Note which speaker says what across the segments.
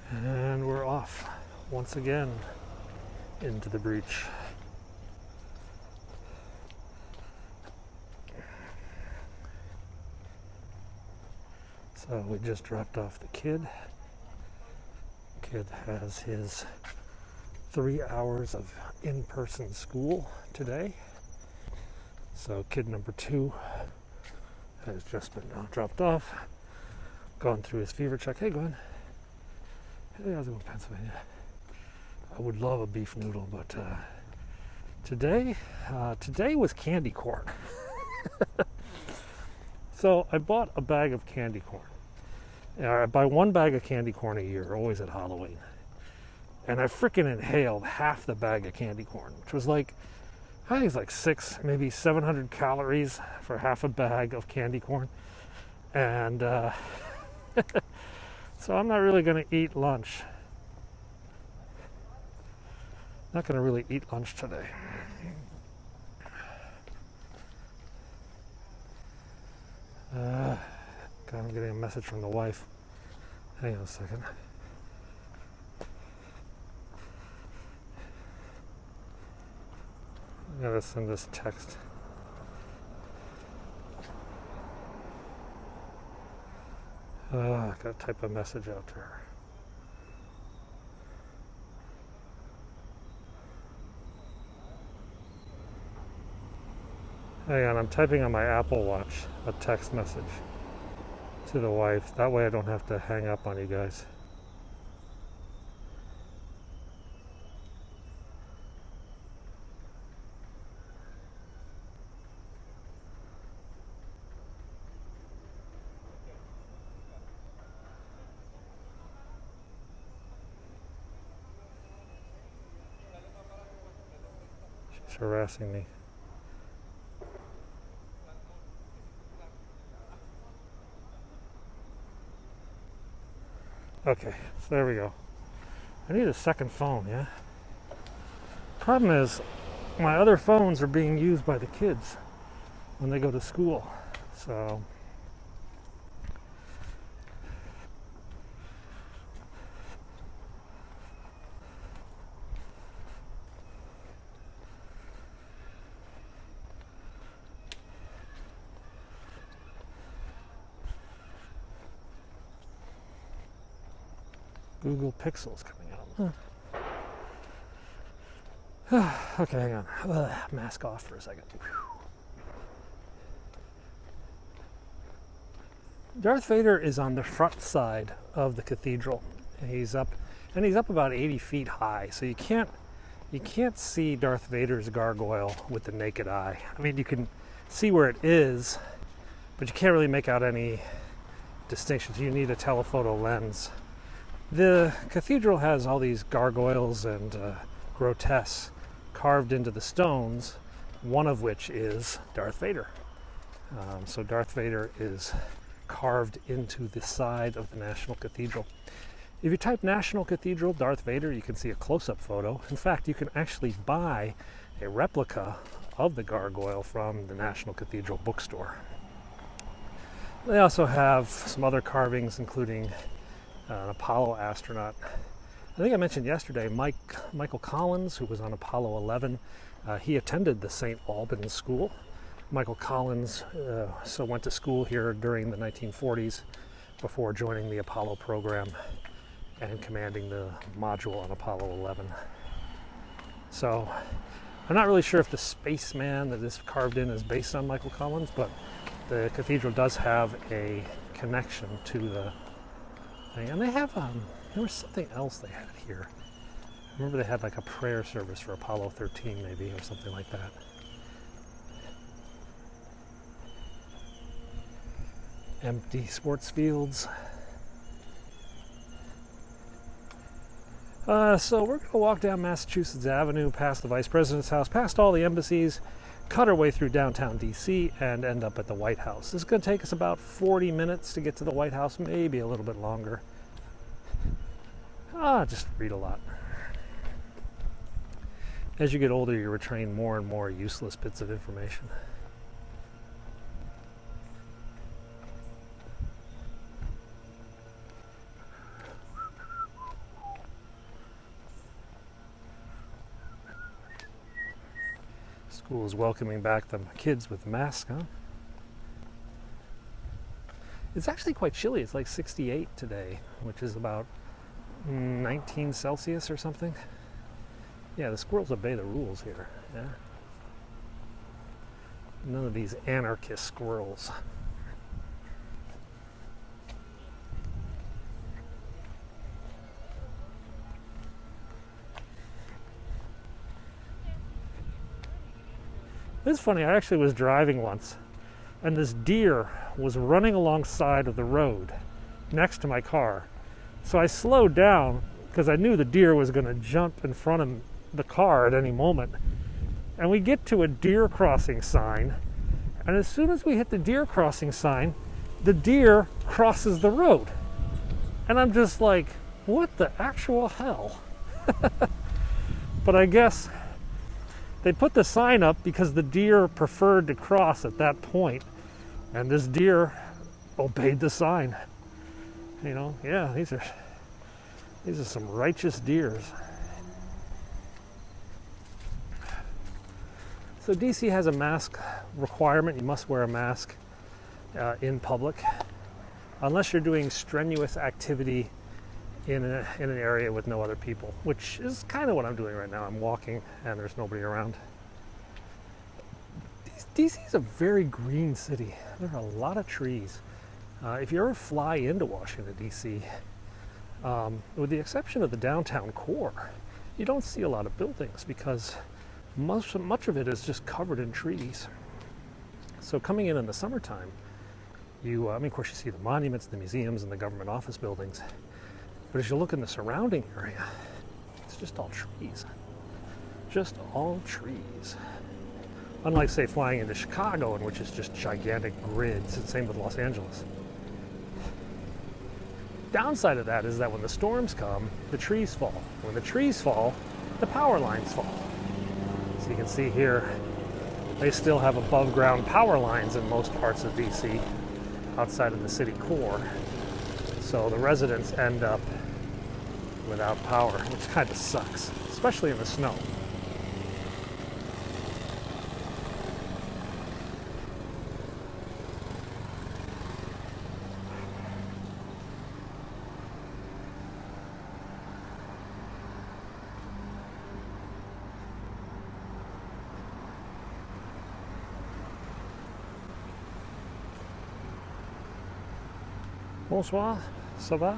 Speaker 1: And we're off once again into the breach. So we just dropped off the kid. Kid has his 3 hours of in-person school today. So kid number 2 has just been dropped off, gone through his fever check. Hey, Glenn. Hey, how's it going, Pennsylvania? I would love a beef noodle, but today was candy corn. So I bought a bag of candy corn. I buy one bag of candy corn a year, always at Halloween. And I freaking inhaled half the bag of candy corn, which was like, I think it's like 600, maybe 700 calories for half a bag of candy corn. And so I'm not really going to eat lunch. Not going to really eat lunch today. God, I'm getting a message from the wife. Hang on a second. I gotta send this text. I gotta type a message out to her. Hang on, I'm typing on my Apple Watch a text message to the wife. That way I don't have to hang up on you guys. She's harassing me. Okay, so there we go. I need a second phone, yeah? Problem is, my other phones are being used by the kids when they go to school. So Google Pixel's coming out. Okay, hang on. Mask off for a second. Darth Vader is on the front side of the cathedral. He's up about 80 feet high, so you can't see Darth Vader's gargoyle with the naked eye. I mean, you can see where it is, but you can't really make out any distinctions. You need a telephoto lens. The cathedral has all these gargoyles and grotesques carved into the stones, one of which is Darth Vader. So Darth Vader is carved into the side of the National Cathedral. If you type National Cathedral Darth Vader, you can see a close-up photo. In fact, you can actually buy a replica of the gargoyle from the National Cathedral bookstore. They also have some other carvings, including an Apollo astronaut. I think I mentioned yesterday, Michael Collins, who was on Apollo 11, he attended the St. Albans School. Michael Collins went to school here during the 1940s before joining the Apollo program and commanding the module on Apollo 11. So I'm not really sure if the spaceman that is carved in is based on Michael Collins, but the cathedral does have a connection to the thing. And they have, there was something else they had here. I remember they had like a prayer service for Apollo 13 maybe, or something like that. Empty sports fields. So we're going to walk down Massachusetts Avenue, past the Vice President's house, past all the embassies, cut our way through downtown D.C., and end up at the White House. This is going to take us about 40 minutes to get to the White House, maybe a little bit longer. Just read a lot. As you get older, you retain more and more useless bits of information. School is welcoming back the kids with masks on. It's actually quite chilly. It's like 68 today, which is about 19 Celsius or something. Yeah, the squirrels obey the rules here. Yeah. None of these anarchist squirrels. It's funny, I actually was driving once, and this deer was running alongside of the road next to my car. So I slowed down because I knew the deer was going to jump in front of the car at any moment. And we get to a deer crossing sign, and as soon as we hit the deer crossing sign, the deer crosses the road. And I'm just like, what the actual hell? But I guess they put the sign up because the deer preferred to cross at that point, and this deer obeyed the sign. You know, yeah, these are some righteous deers. So DC has a mask requirement. You must wear a mask in public unless you're doing strenuous activity in an area with no other people, which is kind of what I'm doing right now. I'm walking and there's nobody around. DC is a very green city. There are a lot of trees. If you ever fly into Washington, D.C., with the exception of the downtown core, you don't see a lot of buildings because much of it is just covered in trees. So coming in the summertime, of course you see the monuments, the museums, and the government office buildings. But as you look in the surrounding area, it's just all trees. Just all trees. Unlike, say, flying into Chicago, in which is just gigantic grids, and same with Los Angeles. Downside of that is that when the storms come, the trees fall. When the trees fall, the power lines fall. So you can see here, they still have above ground power lines in most parts of DC, outside of the city core. So the residents end up without power, which kind of sucks, especially in the snow. Bonsoir, ça va?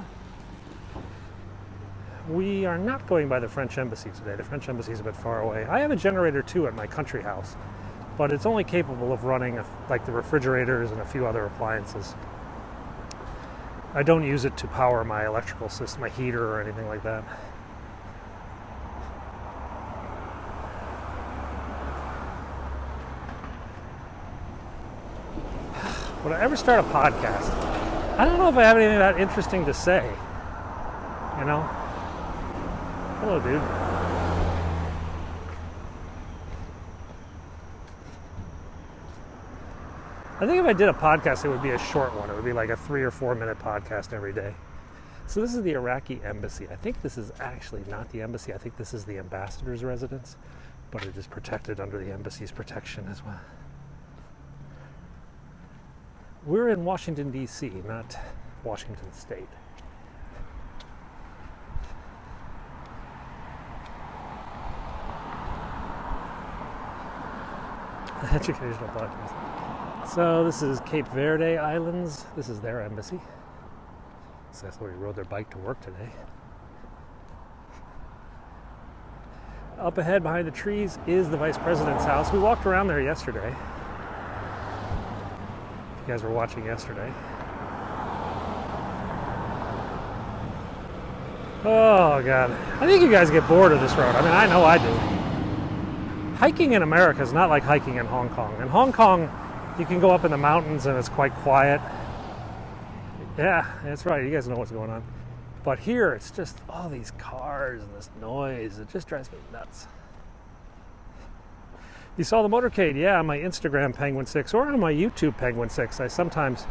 Speaker 1: We are not going by the French Embassy today. The French Embassy is a bit far away. I have a generator too at my country house, but it's only capable of running like the refrigerators and a few other appliances. I don't use it to power my electrical system, my heater or anything like that. Would I ever start a podcast? I don't know if I have anything that interesting to say. You know? Hello, dude. I think if I did a podcast, it would be a short one. It would be like a 3 or 4 minute podcast every day. So this is the Iraqi embassy. I think this is actually not the embassy. I think this is the ambassador's residence, but it is protected under the embassy's protection as well. We're in Washington, D.C., not Washington State. Educational podcast. So this is Cape Verde Islands. This is their embassy. So that's where we rode their bike to work today. Up ahead behind the trees is the Vice President's house. We walked around there yesterday. You guys were watching yesterday. Oh God, I think you guys get bored of this road. I mean, I know I do. Hiking in America is not like hiking in Hong Kong. In Hong Kong, you can go up in the mountains and it's quite quiet. Yeah, that's right, you guys know what's going on. But here, it's just all these cars and this noise. It just drives me nuts. You saw the motorcade, yeah, on my Instagram Penguin6 or on my YouTube Penguin6. I sometimes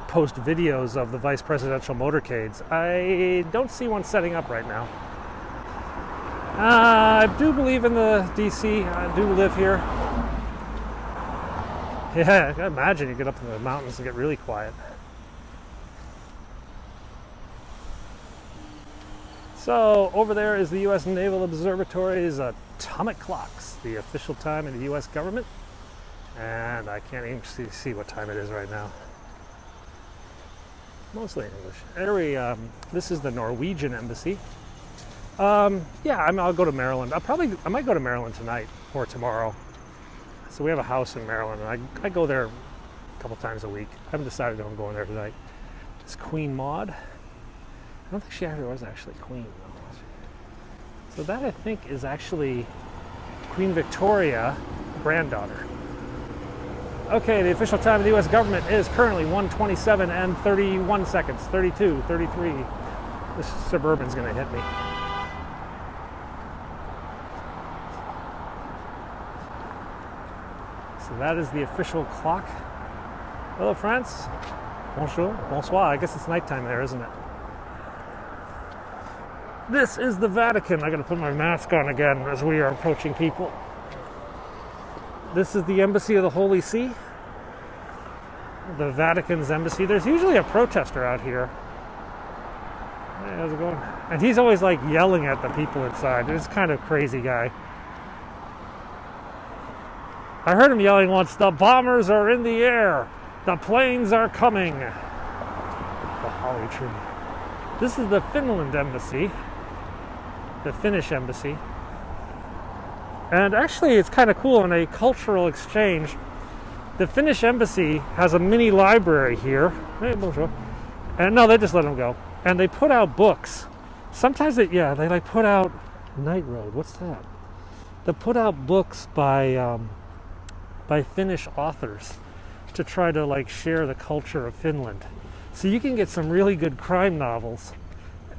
Speaker 1: post videos of the vice presidential motorcades. I don't see one setting up right now. I do believe in the DC. I do live here. Yeah, I can imagine you get up in the mountains and get really quiet. So over there is the U.S. Naval Observatory's atomic clocks, the official time of the U.S. government. And I can't even see what time it is right now. Mostly in English. This is the Norwegian embassy. Yeah, I'll go to Maryland. I might go to Maryland tonight or tomorrow. So we have a house in Maryland, and I go there a couple times a week. I haven't decided if I'm going there tonight. It's Queen Maud. I don't think she ever was actually queen. So that, I think, is actually Queen Victoria, granddaughter. Okay, the official time of the U.S. government is currently 1:27 and 31 seconds, 32, 33. This Suburban's going to hit me. So that is the official clock. Hello, France. Bonjour, bonsoir. I guess it's nighttime there, isn't it? This is the Vatican. I got to put my mask on again as we are approaching people. This is the Embassy of the Holy See. The Vatican's embassy. There's usually a protester out here. Hey, how's it going? And he's always like yelling at the people inside. It's kind of crazy guy. I heard him yelling once, "The bombers are in the air. The planes are coming." The holly tree. This is the Finland embassy. The Finnish embassy. And actually, it's kind of cool in a cultural exchange. The Finnish embassy has a mini library here. Hey, bonjour. And no, they just let them go. And they put out books. Sometimes they like put out Night Road. What's that? They put out books by Finnish authors to try to like share the culture of Finland. So you can get some really good crime novels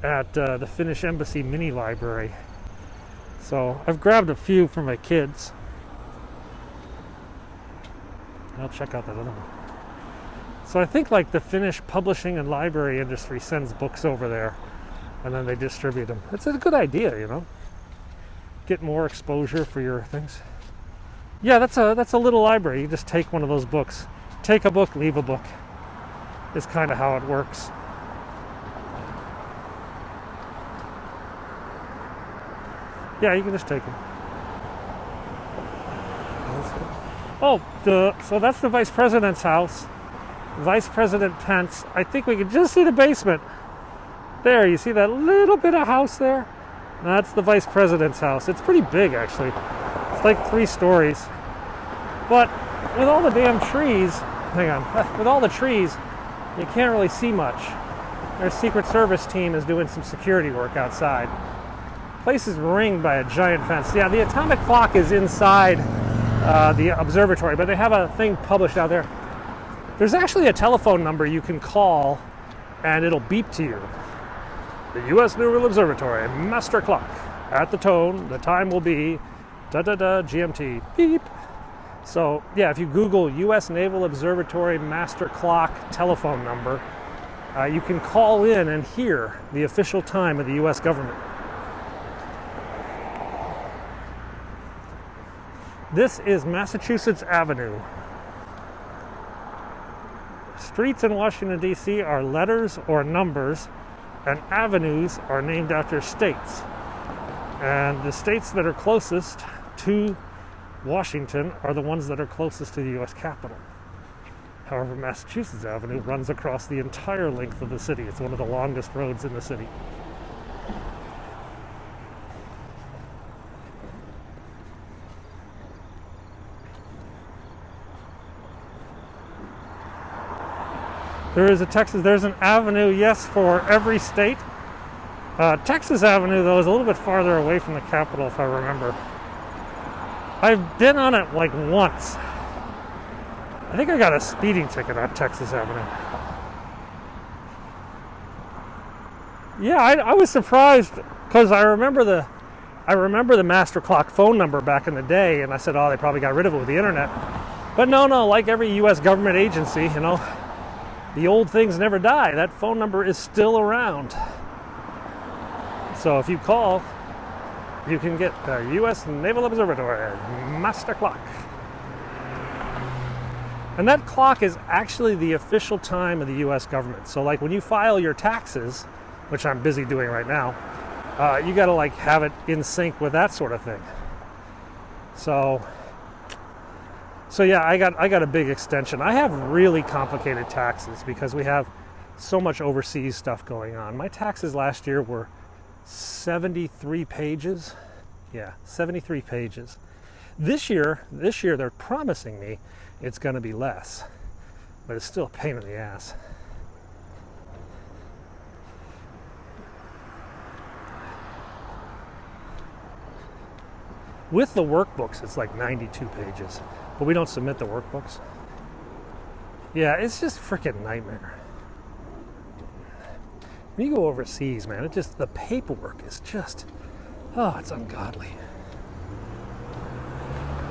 Speaker 1: at the Finnish embassy mini library. So I've grabbed a few for my kids. I'll check out that other one. So I think like the Finnish publishing and library industry sends books over there and then they distribute them. It's a good idea, you know. Get more exposure for your things. Yeah, that's a little library. You just take one of those books. Take a book, leave a book. Is kind of how it works. Yeah, you can just take them. Oh, so that's the Vice President's house. Vice President Pence. I think we can just see the basement. There, you see that little bit of house there? That's the Vice President's house. It's pretty big, actually. It's like 3 stories. But with all the damn trees, with all the trees, you can't really see much. Their Secret Service team is doing some security work outside. Place is ringed by a giant fence. Yeah, the atomic clock is inside the observatory, but they have a thing published out there. There's actually a telephone number you can call, and it'll beep to you. The U.S. Naval Observatory, master clock. At the tone, the time will be da-da-da GMT, beep. So, yeah, if you Google U.S. Naval Observatory master clock telephone number, you can call in and hear the official time of the U.S. government. This is Massachusetts Avenue. Streets in Washington, D.C. are letters or numbers, and avenues are named after states. And the states that are closest to Washington are the ones that are closest to the U.S. Capitol. However, Massachusetts Avenue runs across the entire length of the city. It's one of the longest roads in the city. There's an avenue, yes, for every state. Texas Avenue, though, is a little bit farther away from the Capitol, if I remember. I've been on it like once. I think I got a speeding ticket on Texas Avenue. Yeah, I was surprised because I remember the master clock phone number back in the day, and I said, oh, they probably got rid of it with the internet. But no, like every U.S. government agency, you know, the old things never die. That phone number is still around. So if you call, you can get the U.S. Naval Observatory master clock. And that clock is actually the official time of the US government. So like when you file your taxes, which I'm busy doing right now, you got to like have it in sync with that sort of thing. So yeah, I got a big extension. I have really complicated taxes because we have so much overseas stuff going on. My taxes last year were 73 pages. Yeah, 73 pages. This year they're promising me it's going to be less, but it's still a pain in the ass. With the workbooks, it's like 92 pages, but we don't submit the workbooks. Yeah, it's just freaking nightmare. When you go overseas, man, the paperwork is just, it's ungodly.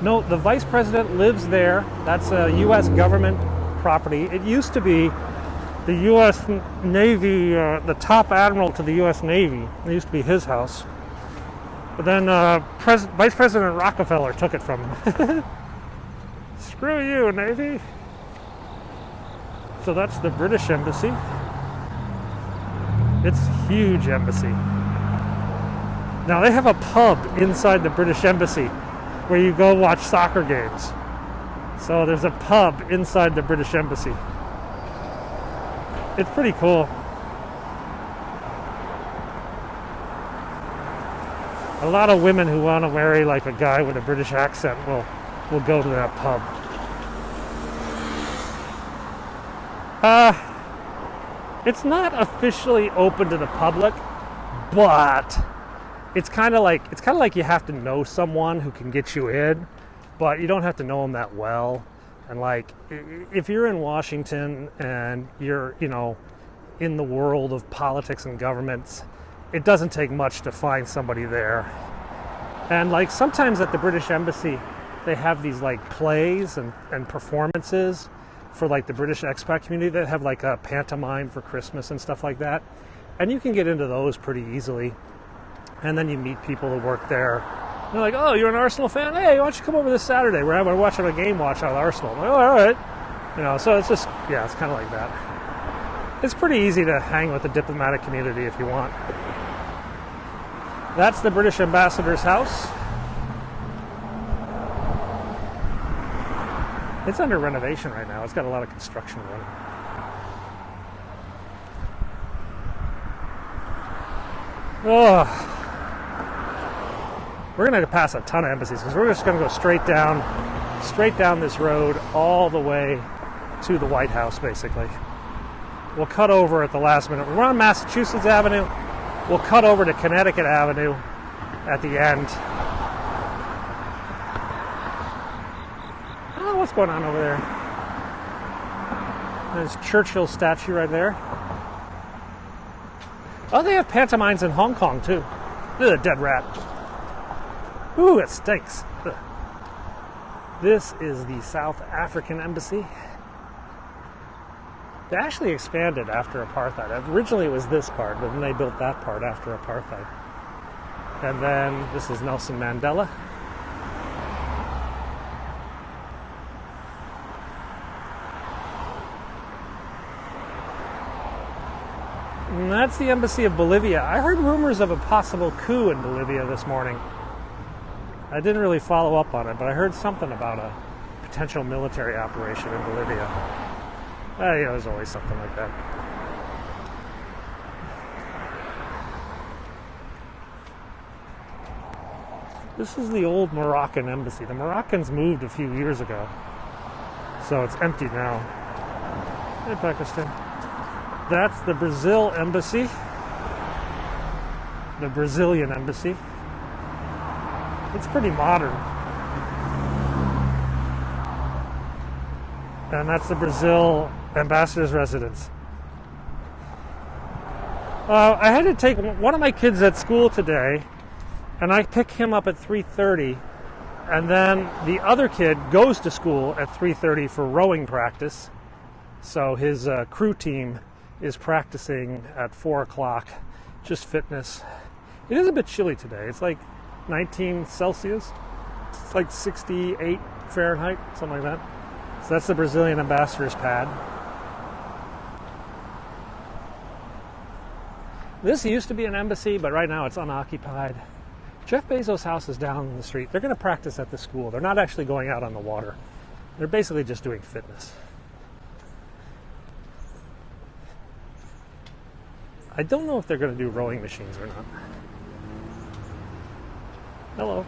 Speaker 1: No, the vice president lives there. That's a U.S. government property. It used to be the U.S. Navy, the top admiral to the U.S. Navy. It used to be his house. But then Vice President Rockefeller took it from him. Screw you, Navy. So that's the British Embassy. It's a huge embassy. Now they have a pub inside the British Embassy where you go watch soccer games. So there's a pub inside the British Embassy. It's pretty cool. A lot of women who want to marry like a guy with a British accent will go to that pub. It's not officially open to the public, but it's kind of like you have to know someone who can get you in, but you don't have to know them that well. And like, if you're in Washington and you're, in the world of politics and governments, it doesn't take much to find somebody there. And like sometimes at the British Embassy, they have these like plays and performances for like the British expat community that have like a pantomime for Christmas and stuff like that. And you can get into those pretty easily. And then you meet people who work there. And they're like, oh, you're an Arsenal fan? Hey, why don't you come over this Saturday? We're watching a game watch on Arsenal. I'm like, oh, all right. So it's just, yeah, it's kind of like that. It's pretty easy to hang with the diplomatic community if you want. That's the British ambassador's house. It's under renovation right now. It's got a lot of construction running. Oh. We're going to pass a ton of embassies because we're just going to go straight down this road all the way to the White House, basically. We'll cut over at the last minute. We're on Massachusetts Avenue. We'll cut over to Connecticut Avenue at the end. Oh, what's going on over there? There's Churchill's statue right there. Oh, they have pantomimes in Hong Kong, too. Ugh, dead rat. Ooh, it stinks. Ugh. This is the South African Embassy. They actually expanded after apartheid. Originally it was this part, but then they built that part after apartheid. And then this is Nelson Mandela. And that's the Embassy of Bolivia. I heard rumors of a possible coup in Bolivia this morning. I didn't really follow up on it, but I heard something about a potential military operation in Bolivia. There's always something like that. This is the old Moroccan embassy. The Moroccans moved a few years ago, so it's empty now. Hey, Pakistan. That's the Brazil embassy. The Brazilian embassy. It's pretty modern. And that's the Brazil ambassador's residence. I had to take one of my kids at school today, and I pick him up at 3:30, and then the other kid goes to school at 3:30 for rowing practice. So his crew team is practicing at 4 o'clock, just fitness. It is a bit chilly today. It's like 19 Celsius. It's like 68 Fahrenheit, something like that. So that's the Brazilian ambassador's pad. This used to be an embassy, but right now it's unoccupied. Jeff Bezos' house is down the street. They're going to practice at the school. They're not actually going out on the water. They're basically just doing fitness. I don't know if they're going to do rowing machines or not. Hello.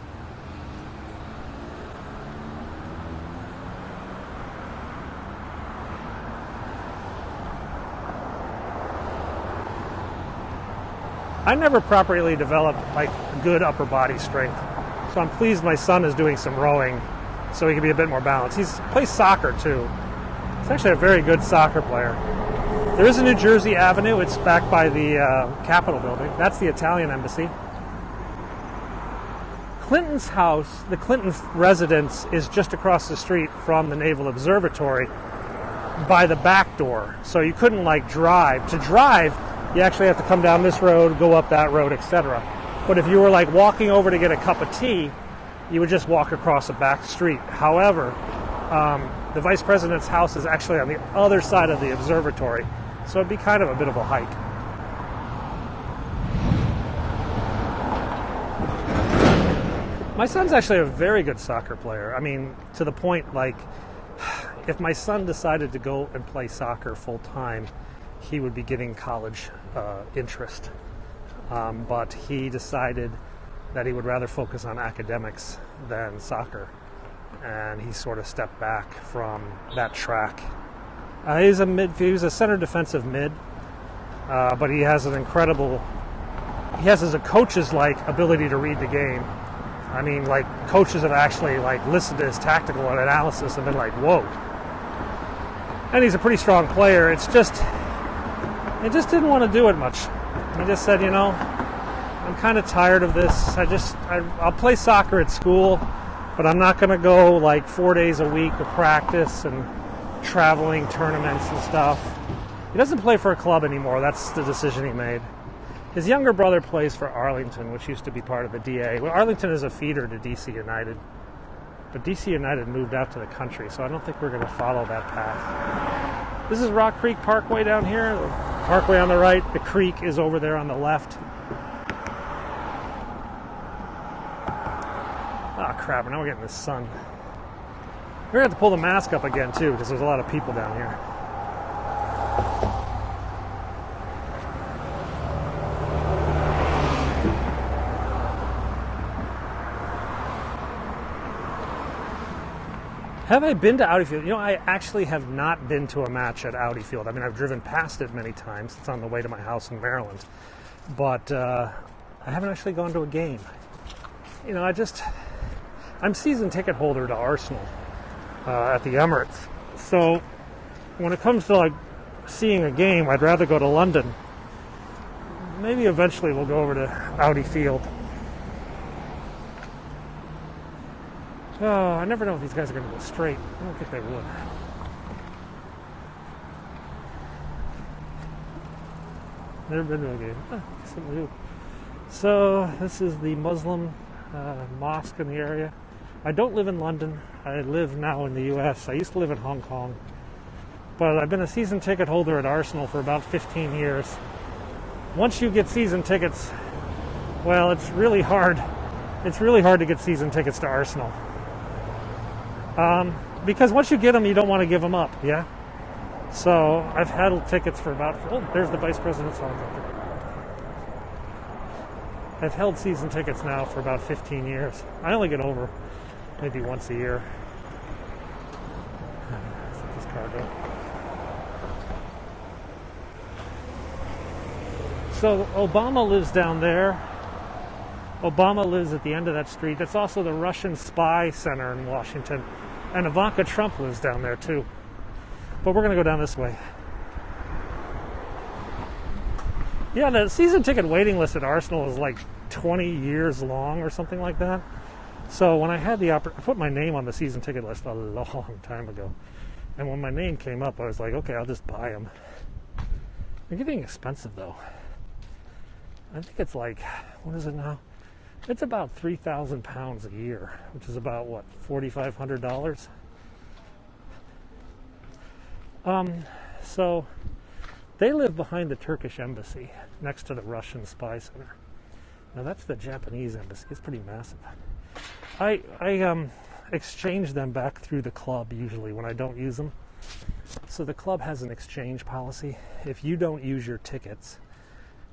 Speaker 1: I never properly developed like good upper body strength, so I'm pleased my son is doing some rowing so he can be a bit more balanced. He plays soccer too. He's actually a very good soccer player. There is a New Jersey Avenue. It's back by the Capitol building. That's the Italian embassy. Clinton's house, the Clinton residence, is just across the street from the Naval Observatory by the back door. So you couldn't like drive. To drive, you actually have to come down this road, go up that road, etc. But if you were like walking over to get a cup of tea, you would just walk across a back street. However, the vice president's house is actually on the other side of the observatory, so it'd be kind of a bit of a hike. My son's actually a very good soccer player. I mean, to the point, like, if my son decided to go and play soccer full time, he would be getting college interest. But he decided that he would rather focus on academics than soccer. And he sort of stepped back from that track. He's a center defensive mid, but he has as a coach's like ability to read the game. I mean, like coaches have actually like listened to his tactical analysis and been like, whoa. And he's a pretty strong player. It just didn't want to do it much. He just said, you know, I'm kind of tired of this. I'll play soccer at school, but I'm not going to go like 4 days a week of practice and traveling tournaments and stuff. He doesn't play for a club anymore. That's the decision he made. His younger brother plays for Arlington, which used to be part of the DA. Well, Arlington is a feeder to DC United. But DC United moved out to the country, so I don't think we're going to follow that path. This is Rock Creek Parkway down here. The parkway on the right. The creek is over there on the left. Ah, crap. Now we're getting the sun. We're going to have to pull the mask up again, too, because there's a lot of people down here. Have I been to Audi Field? You know, I actually have not been to a match at Audi Field. I mean, I've driven past it many times. It's on the way to my house in Maryland. But I haven't actually gone to a game. You know, I'm season ticket holder to Arsenal at the Emirates. So when it comes to like seeing a game, I'd rather go to London. Maybe eventually we'll go over to Audi Field. Oh, I never know if these guys are going to go straight. I don't think they would. Never been to a game. So this is the Muslim mosque in the area. I don't live in London. I live now in the U.S. I used to live in Hong Kong. But I've been a season ticket holder at Arsenal for about 15 years. Once you get season tickets, well, it's really hard. It's really hard to get season tickets to Arsenal. Because once you get them, you don't want to give them up, yeah? So I've had tickets for there's the Vice President's helicopter. I've held season tickets now for about 15 years. I only get over maybe once a year. Let's let this car go. So Obama lives down there. Obama lives at the end of that street. That's also the Russian spy center in Washington. And Ivanka Trump lives down there too. But we're going to go down this way. Yeah, the season ticket waiting list at Arsenal is like 20 years long or something like that. So when I had I put my name on the season ticket list a long time ago. And when my name came up, I was like, okay, I'll just buy them. They're getting expensive though. I think it's like, what is it now? It's about £3,000 a year, which is about, what, $4,500? So they live behind the Turkish embassy next to the Russian spy center. Now that's the Japanese embassy. It's pretty massive. I exchange them back through the club usually when I don't use them. So the club has an exchange policy. If you don't use your tickets,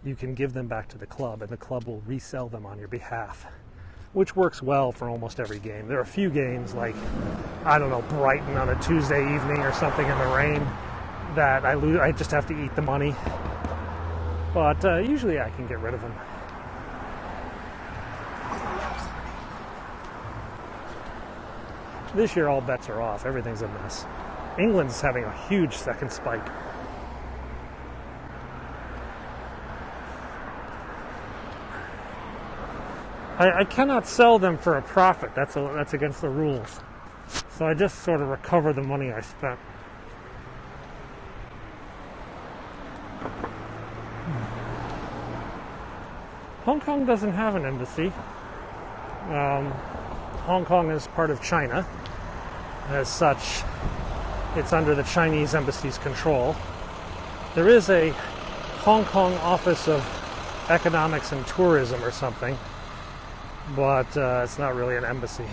Speaker 1: you can give them back to the club, and the club will resell them on your behalf, which works well for almost every game. There are a few games like, I don't know, Brighton on a Tuesday evening or something in the rain that I lose. I just have to eat the money. But usually I can get rid of them. This year all bets are off. Everything's a mess. England's having a huge second spike. I cannot sell them for a profit. That's against the rules. So I just sort of recover the money I spent. Hong Kong doesn't have an embassy. Hong Kong is part of China. As such, it's under the Chinese embassy's control. There is a Hong Kong Office of Economics and Tourism or something, but it's not really an embassy.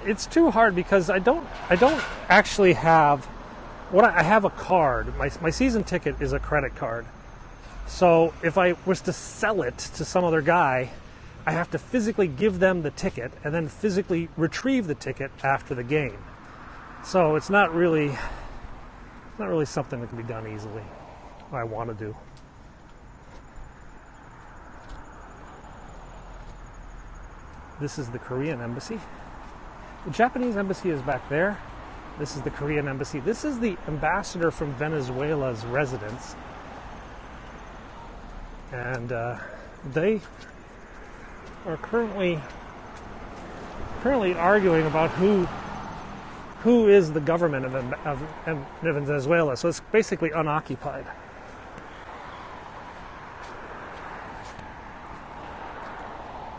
Speaker 1: It's too hard because I don't actually have I have a card. My season ticket is a credit card. So if I was to sell it to some other guy, I have to physically give them the ticket and then physically retrieve the ticket after the game. So it's not really something that can be done easily. I want to do. This is the Korean embassy. The Japanese embassy is back there. This is the Korean embassy. This is the ambassador from Venezuela's residence. And they are currently arguing about who is the government of Venezuela. So it's basically unoccupied.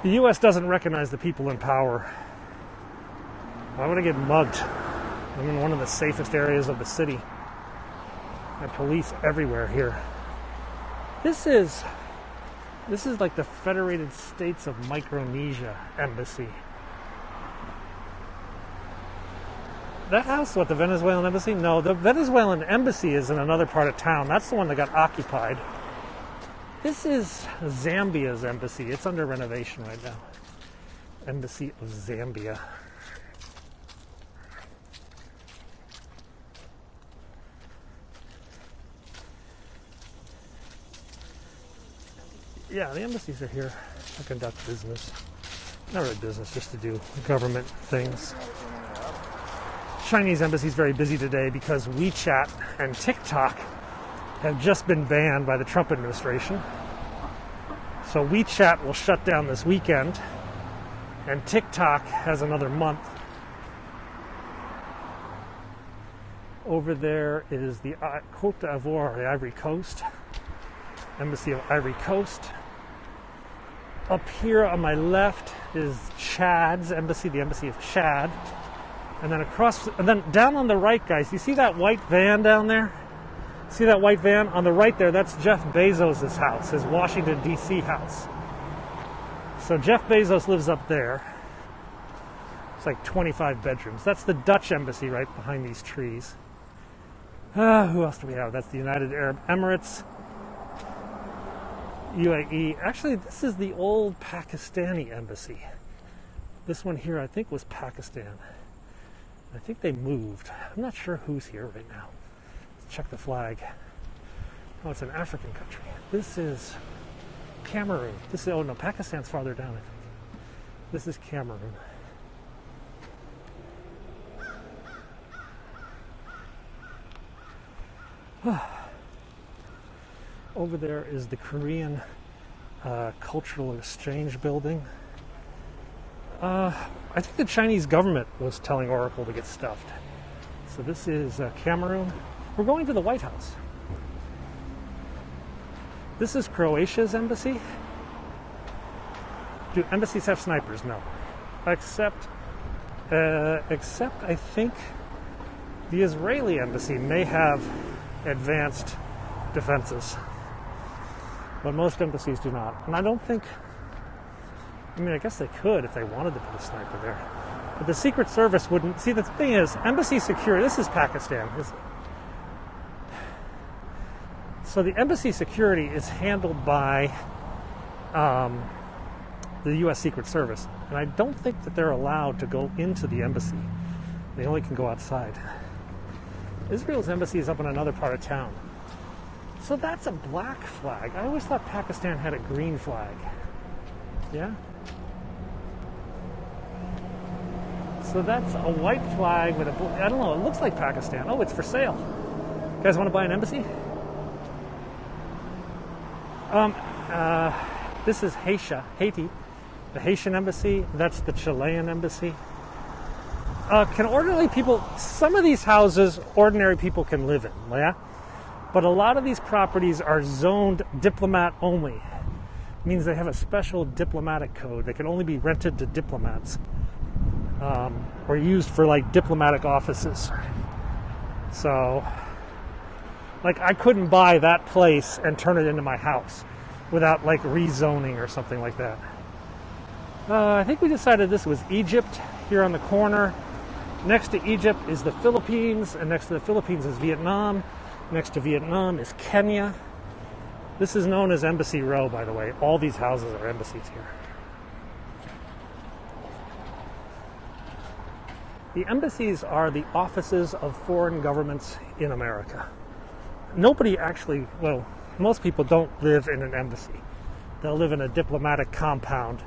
Speaker 1: The U.S. doesn't recognize the people in power. Why would I get mugged? I'm in one of the safest areas of the city. There are police everywhere here. This is like the Federated States of Micronesia embassy. That house, what, the Venezuelan embassy? No, the Venezuelan embassy is in another part of town. That's the one that got occupied. This is Zambia's embassy. It's under renovation right now. Embassy of Zambia. Yeah, the embassies are here to conduct business. Not really business, just to do government things. Chinese embassy is very busy today because WeChat and TikTok have just been banned by the Trump administration. So WeChat will shut down this weekend, and TikTok has another month. Over there is the Côte d'Ivoire, the Ivory Coast, Embassy of Ivory Coast. Up here on my left is Chad's embassy, the Embassy of Chad. And then down on the right, guys, you see that white van down there? See that white van? On the right there, that's Jeff Bezos' house, his Washington, D.C. house. So Jeff Bezos lives up there. It's like 25 bedrooms. That's the Dutch embassy right behind these trees. Who else do we have? That's the United Arab Emirates. UAE. Actually, this is the old Pakistani embassy. This one here, I think, was Pakistan. I think they moved. I'm not sure who's here right now. Let's check the flag. Oh, it's an African country. This is Cameroon. Pakistan's farther down, I think. This is Cameroon. Over there is the Korean Cultural Exchange Building. I think the Chinese government was telling Oracle to get stuffed. So this is Cameroon. We're going to the White House. This is Croatia's embassy. Do embassies have snipers? No. except I think the Israeli embassy may have advanced defenses, but most embassies do not. And I don't think, I mean, I guess they could if they wanted to put a sniper there, but the Secret Service wouldn't. See, the thing is, embassy security, this is Pakistan. So the embassy security is handled by the U.S. Secret Service, and I don't think that they're allowed to go into the embassy. They only can go outside. Israel's embassy is up in another part of town. So that's a black flag. I always thought Pakistan had a green flag. Yeah? So that's a white flag with a blue, I don't know, it looks like Pakistan. Oh, it's for sale. You guys want to buy an embassy? This is Haiti, the Haitian embassy. That's the Chilean embassy. Can ordinary people, some of these houses, ordinary people can live in, yeah? But a lot of these properties are zoned diplomat only. It means they have a special diplomatic code. They can only be rented to diplomats, or used for like diplomatic offices. So, like, I couldn't buy that place and turn it into my house without like rezoning or something like that. I think we decided this was Egypt here on the corner. Next to Egypt is the Philippines, and next to the Philippines is Vietnam. Next to Vietnam is Kenya. This is known as Embassy Row, by the way. All these houses are embassies here. The embassies are the offices of foreign governments in America. Nobody actually, well, most people don't live in an embassy. They'll live in a diplomatic compound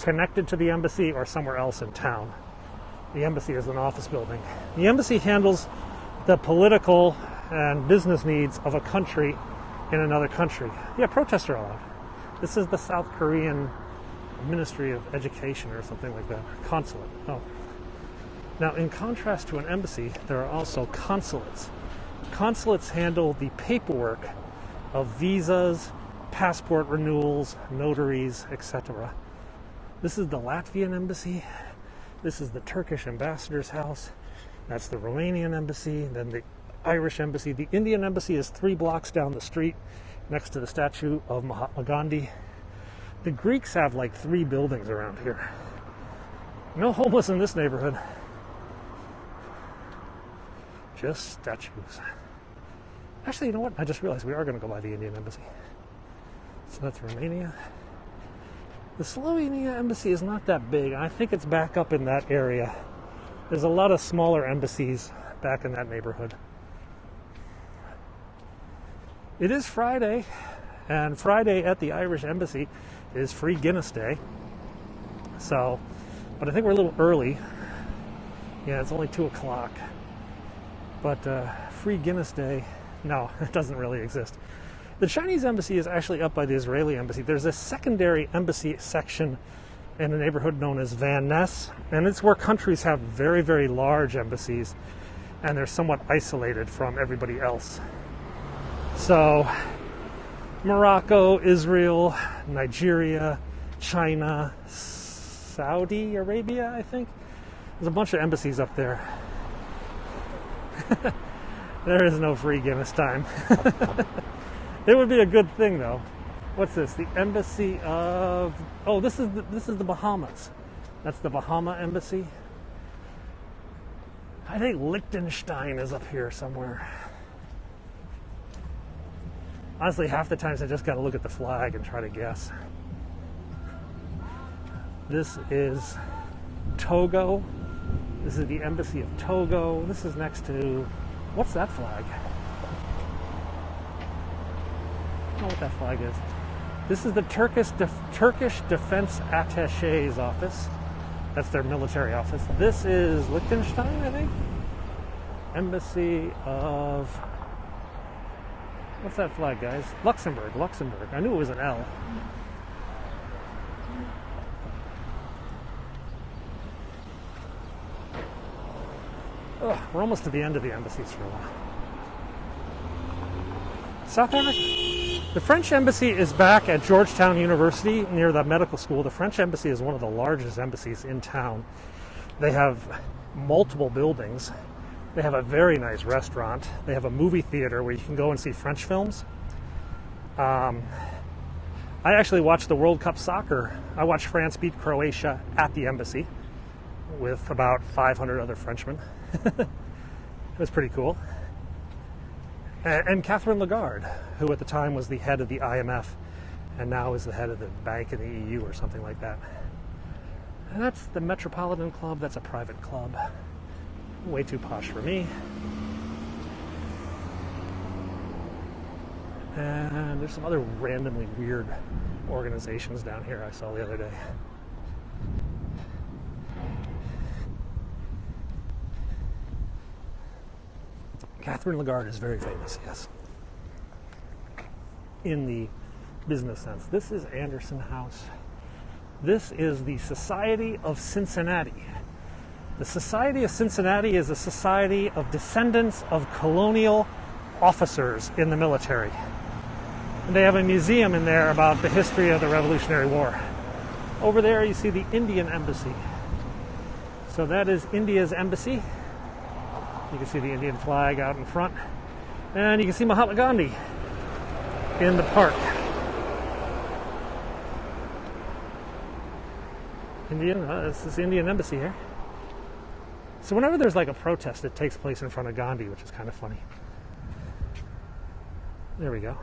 Speaker 1: connected to the embassy or somewhere else in town. The embassy is an office building. The embassy handles the political and business needs of a country in another country. Yeah, protests are allowed. This is the South Korean Ministry of Education or something like that. Consulate. Oh. Now, in contrast to an embassy, there are also consulates. Consulates handle the paperwork of visas, passport renewals, notaries, etc. This is the Latvian embassy. This is the Turkish ambassador's house. That's the Romanian embassy. Then the Irish embassy. The Indian embassy is 3 blocks down the street next to the statue of Mahatma Gandhi. The Greeks have like 3 buildings around here. No homeless in this neighborhood. Just statues. Actually, you know what? I just realized we are going to go by the Indian embassy. So that's Romania. The Slovenia embassy is not that big. I think it's back up in that area. There's a lot of smaller embassies back in that neighborhood. It is Friday, and Friday at the Irish embassy is Free Guinness Day. So, but I think we're a little early. Yeah, it's only 2 o'clock. But Free Guinness Day, no, it doesn't really exist. The Chinese embassy is actually up by the Israeli embassy. There's a secondary embassy section in a neighborhood known as Van Ness, and it's where countries have very, very large embassies, and they're somewhat isolated from everybody else. So, Morocco, Israel, Nigeria, China, Saudi Arabia, I think. There's a bunch of embassies up there. There is no free Guinness time. It would be a good thing, though. What's this? The embassy of... Oh, this is the Bahamas. That's the Bahama embassy. I think Liechtenstein is up here somewhere. Honestly, half the times I just got to look at the flag and try to guess. This is Togo. This is the embassy of Togo. This is next to... What's that flag? I don't know what that flag is. This is the Turkish Defense Attaché's office. That's their military office. This is Liechtenstein, I think. Embassy of... What's that flag, guys? Luxembourg. I knew it was an L. Ugh, we're almost to the end of the embassies for a while. South Africa? The French Embassy is back at Georgetown University near the medical school. The French Embassy is one of the largest embassies in town. They have multiple buildings. They have a very nice restaurant. They have a movie theater where you can go and see French films. I actually watched the World Cup soccer. I watched France beat Croatia at the embassy with about 500 other Frenchmen. It was pretty cool. And Catherine Lagarde, who at the time was the head of the IMF and now is the head of the bank in the EU or something like that. And that's the Metropolitan Club. That's a private club. Way too posh for me. And there's some other randomly weird organizations down here I saw the other day. Catherine Lagarde is very famous, yes, in the business sense. This is Anderson House. This is the Society of Cincinnati. The Society of Cincinnati is a society of descendants of colonial officers in the military. And they have a museum in there about the history of the Revolutionary War. Over there you see the Indian Embassy. So that is India's embassy. You can see the Indian flag out in front. And you can see Mahatma Gandhi in the park. This is the Indian Embassy here. So whenever there's like a protest, it takes place in front of Gandhi, which is kind of funny. There we go.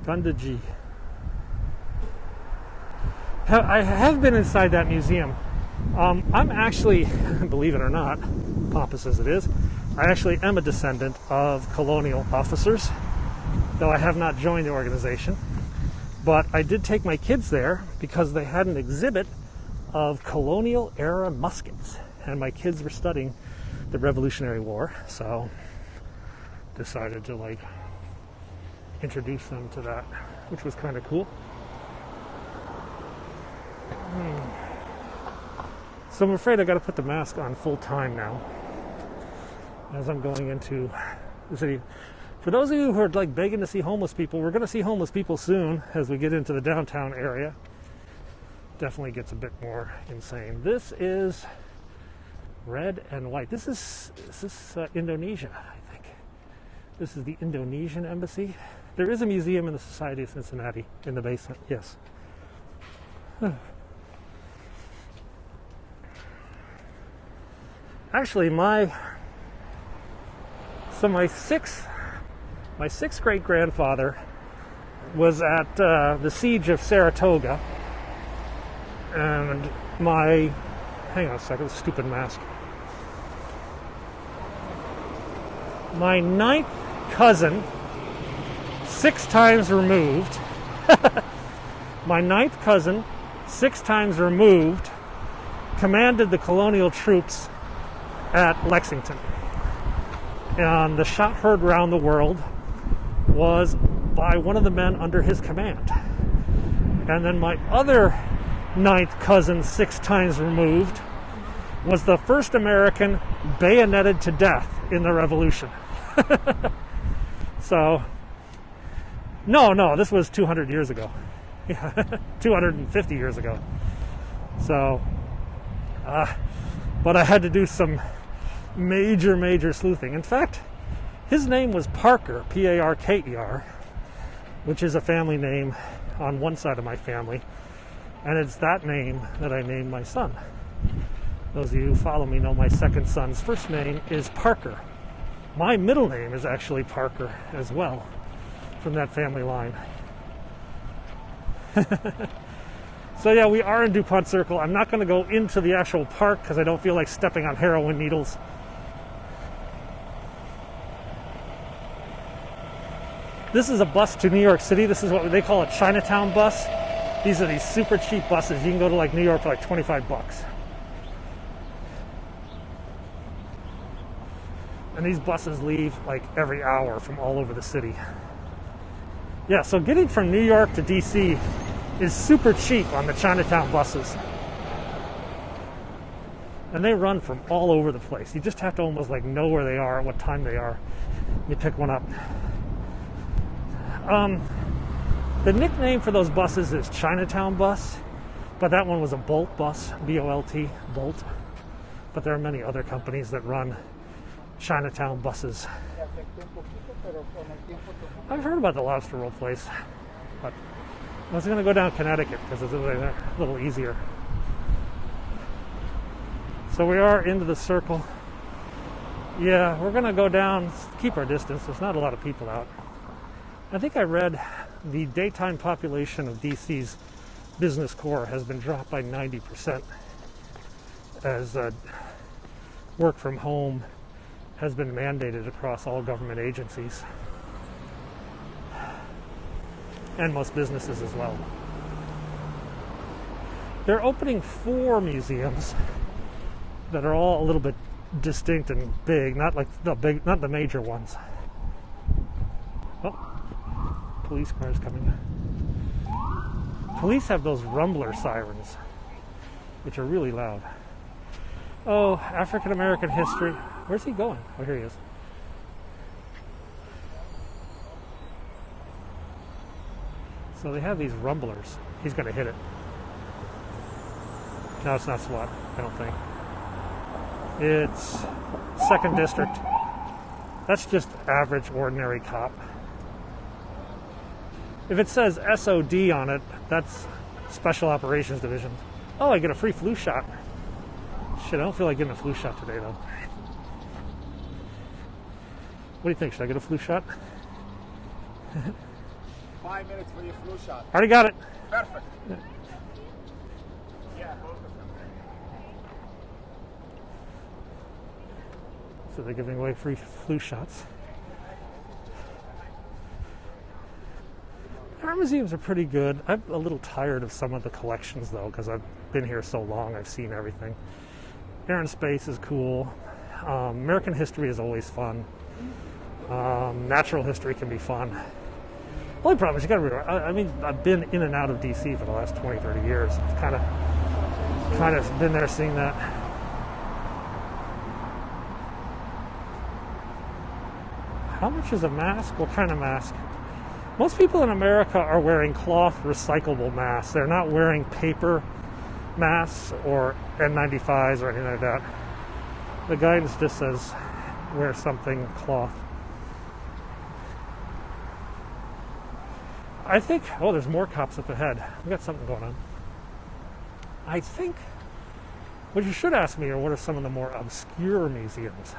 Speaker 1: Gandhiji. I have been inside that museum. I'm actually, believe it or not, pompous as it is, I actually am a descendant of colonial officers, though I have not joined the organization. But I did take my kids there because they had an exhibit of colonial era muskets, and my kids were studying the Revolutionary War, so decided to introduce them to that, which was kind of cool. So I'm afraid I got to put the mask on full time now as I'm going into the city. For those of you who are begging to see homeless people, we're going to see homeless people soon as we get into the downtown area. Definitely gets a bit more insane. This is red and white. This is Indonesia, I think. This is the Indonesian embassy. There is a museum in the Society of Cincinnati in the basement, yes. Actually, my sixth great grandfather was at the siege of Saratoga, and hang on a second, stupid mask. My ninth cousin, 6 times removed, commanded the colonial troops at Lexington. And the shot heard around the world was by one of the men under his command. And then my other ninth cousin, 6 times removed, was the first American bayoneted to death in the Revolution. So, no, this was 200 years ago. Yeah, 250 years ago. So, but I had to do some major sleuthing. In fact, his name was Parker, Parker, which is a family name on one side of my family, and it's that name that I named my son. Those of you who follow me know my second son's first name is Parker. My middle name is actually Parker as well, from that family line. So yeah, we are in DuPont Circle. I'm not going to go into the actual park because I don't feel like stepping on heroin needles. This is a bus to New York City. This is what they call a Chinatown bus. These are these super cheap buses. You can go to New York for $25. And these buses leave every hour from all over the city. Yeah, so getting from New York to DC is super cheap on the Chinatown buses. And they run from all over the place. You just have to almost know where they are, at what time they are. You pick one up. The nickname for those buses is Chinatown bus, but that one was a Bolt bus, B-O-L-T, Bolt. But there are many other companies that run Chinatown buses. I've heard about the lobster roll place, but I was going to go down Connecticut because it's a little easier. So we are into the circle. Yeah, we're going to go down, keep our distance. There's not a lot of people out. I think I read the daytime population of DC's business core has been dropped by 90% as work from home has been mandated across all government agencies and most businesses as well. They're opening 4 museums that are all a little bit distinct and big, not the major ones. Oh, police cars coming. Police have those rumbler sirens, which are really loud. Oh, African American history. Where's he going? Oh, here he is. So they have these rumblers. He's going to hit it. No, it's not SWAT, I don't think. It's 2nd District. That's just average, ordinary cop. If it says SOD on it, that's Special Operations Division. Oh, I get a free flu shot. Shit, I don't feel like getting a flu shot today, though. What do you think? Should I get a flu shot?
Speaker 2: 5 minutes for your flu shot.
Speaker 1: Already got it.
Speaker 2: Perfect. Yeah, both of them.
Speaker 1: So they're giving away free flu shots. Our museums are pretty good. I'm a little tired of some of the collections, though, because I've been here so long. I've seen everything. Air and Space is cool. American history is always fun. Natural history can be fun. The only problem is you got to remember, I mean, I've been in and out of DC for the last 20, 30 years. It's kind of been there seeing that. How much is a mask? What kind of mask? Most people in America are wearing cloth recyclable masks. They're not wearing paper masks or N95s or anything like that. The guidance just says wear something cloth. I think, oh, there's more cops up ahead. We got something going on. I think what you should ask me are what are some of the more obscure museums.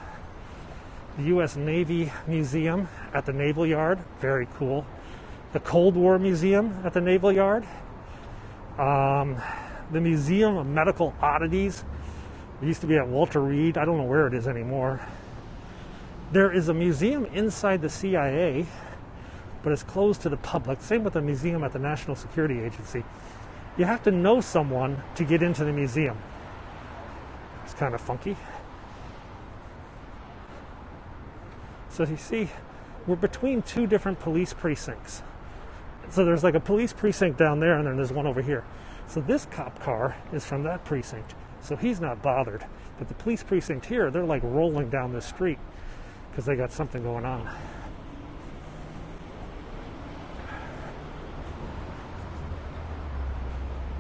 Speaker 1: The U.S. Navy Museum at the Naval Yard, very cool. The Cold War Museum at the Naval Yard. The Museum of Medical Oddities. It used to be at Walter Reed. I don't know where it is anymore. There is a museum inside the CIA, but it's closed to the public. Same with the museum at the National Security Agency. You have to know someone to get into the museum. It's kind of funky. So you see, we're between 2 different police precincts. So there's like a police precinct down there, and then there's one over here. So this cop car is from that precinct, so he's not bothered. But the police precinct here, they're like rolling down the street because they got something going on.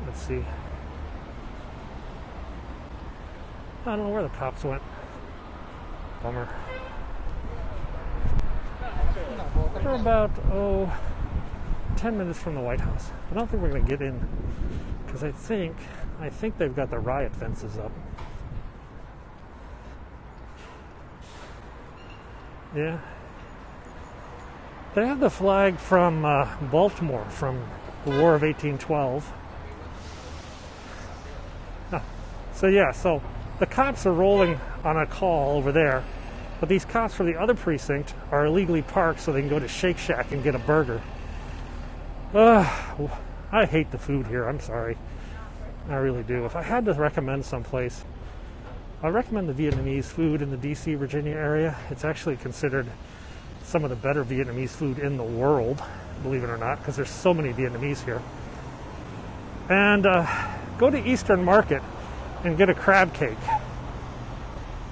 Speaker 1: Let's see. I don't know where the cops went. Bummer. We're about, 10 minutes from the White House. I don't think we're going to get in because I think they've got the riot fences up. Yeah. They have the flag from Baltimore from the War of 1812. So the cops are rolling on a call over there, but these cops from the other precinct are illegally parked so they can go to Shake Shack and get a burger. I hate the food here. I'm sorry. I really do. If I had to recommend someplace, I recommend the Vietnamese food in the DC, Virginia area. It's actually considered some of the better Vietnamese food in the world, believe it or not, because there's so many Vietnamese here. And go to Eastern Market and get a crab cake.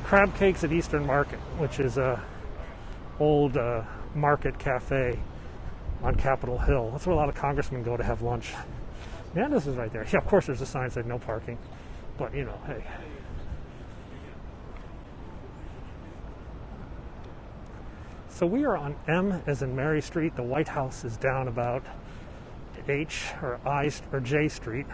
Speaker 1: Crab cakes at Eastern Market, which is a old market cafe. on Capitol Hill. That's where a lot of congressmen go to have lunch. And this is right there. Yeah, of course there's a sign that said no parking. But, you know, hey. So we are on M as in Mary Street. The White House is down about H or J Street.